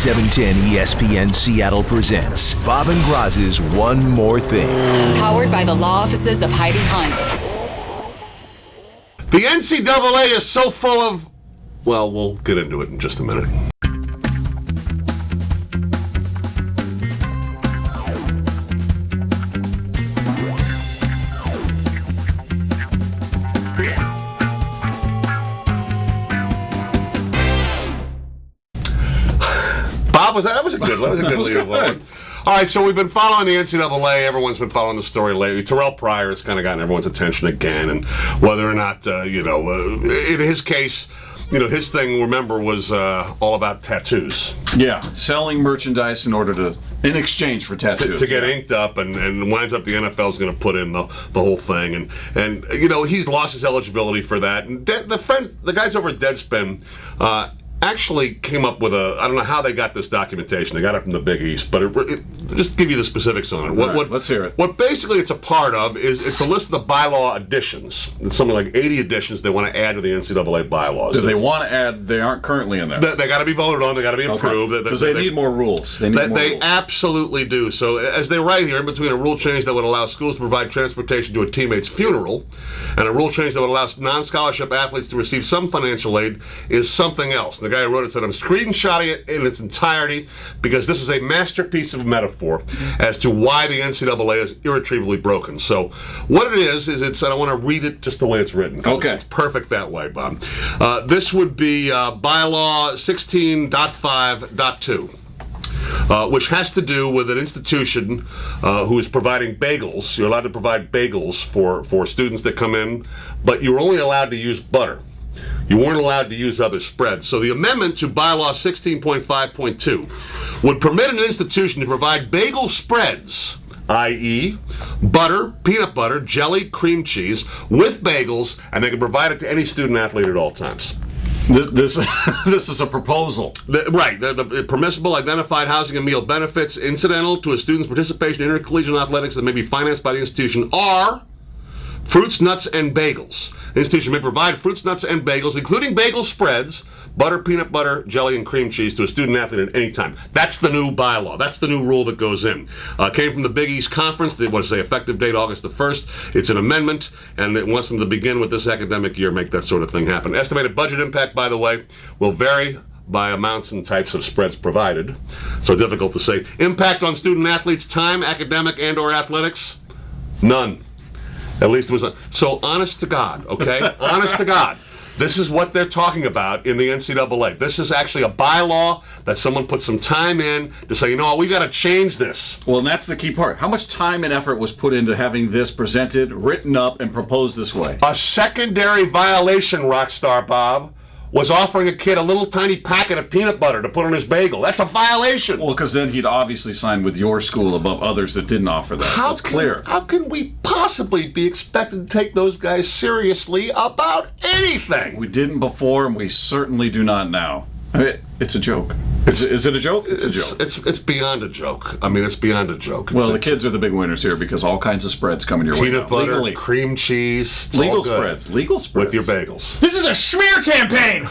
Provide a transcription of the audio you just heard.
710 ESPN Seattle presents Bob and Groz's One More Thing. Powered by the law offices of Heidi Hunt. The NCAA is so full of... Well, we'll get into it in just a minute. Bob, that was a good lead. All right, so we've been following the NCAA. Everyone's been following the story lately. Terrell Pryor has kind of gotten everyone's attention again, and whether or not, in his case, his thing, remember, was all about tattoos. Yeah, selling merchandise in exchange for tattoos. To get inked up, and winds up the NFL's going to put in the whole thing. And he's lost his eligibility for that. And the guys over at Deadspin, actually came up with I don't know how they got this documentation. They got it from the Big East, but just to give you the specifics on it. What, let's hear it. What basically it's a part of is it's a list of the bylaw additions. It's something like 80 additions they want to add to the NCAA bylaws. Do they want to add? They aren't currently in there. They got to be voted on. They got to be approved. Because they need more rules. They absolutely do. So as they write here, in between a rule change that would allow schools to provide transportation to a teammate's funeral and a rule change that would allow non-scholarship athletes to receive some financial aid is something else. And the guy who wrote it said, I'm screenshotting it in its entirety because this is a masterpiece of metaphor as to why the NCAA is irretrievably broken. So what it is I don't want to read it just the way it's written. Okay. It's perfect that way, Bob. This would be bylaw 16.5.2. Which has to do with an institution who is providing bagels. You're allowed to provide bagels for students that come in, but you're only allowed to use butter. You weren't allowed to use other spreads. So the amendment to bylaw 16.5.2 would permit an institution to provide bagel spreads, i.e. butter, peanut butter, jelly, cream cheese, with bagels, and they can provide it to any student athlete at all times. This is a proposal. Right. The permissible identified housing and meal benefits incidental to a student's participation in intercollegiate athletics that may be financed by the institution are fruits, nuts, and bagels. The institution may provide fruits, nuts, and bagels, including bagel spreads, butter, peanut butter, jelly, and cream cheese to a student athlete at any time. That's the new bylaw. That's the new rule that goes in. Came from the Big East Conference. They want to say effective date August the 1st. It's an amendment, and it wants them to begin with this academic year, make that sort of thing happen. Estimated budget impact, by the way, will vary by amounts and types of spreads provided. So difficult to say. Impact on student athletes' time, academic and or athletics? None. At least it was so honest to God, okay? Honest to God. This is what they're talking about in the NCAA. This is actually a bylaw that someone put some time in to say, we got to change this. Well, and that's the key part. How much time and effort was put into having this presented, written up, and proposed this way? A secondary violation, Rockstar Bob, was offering a kid a little tiny packet of peanut butter to put on his bagel. That's a violation. Well, because then he'd obviously sign with your school above others that didn't offer that. That's clear. How can we possibly be expected to take those guys seriously about anything? We didn't before, and we certainly do not now. It's a joke. Is it a joke? It's a joke. It's beyond a joke. I mean, it's beyond a joke. The kids are the big winners here because all kinds of spreads coming your way. Peanut butter, cream cheese. Legal spreads. With your bagels. This is a smear campaign!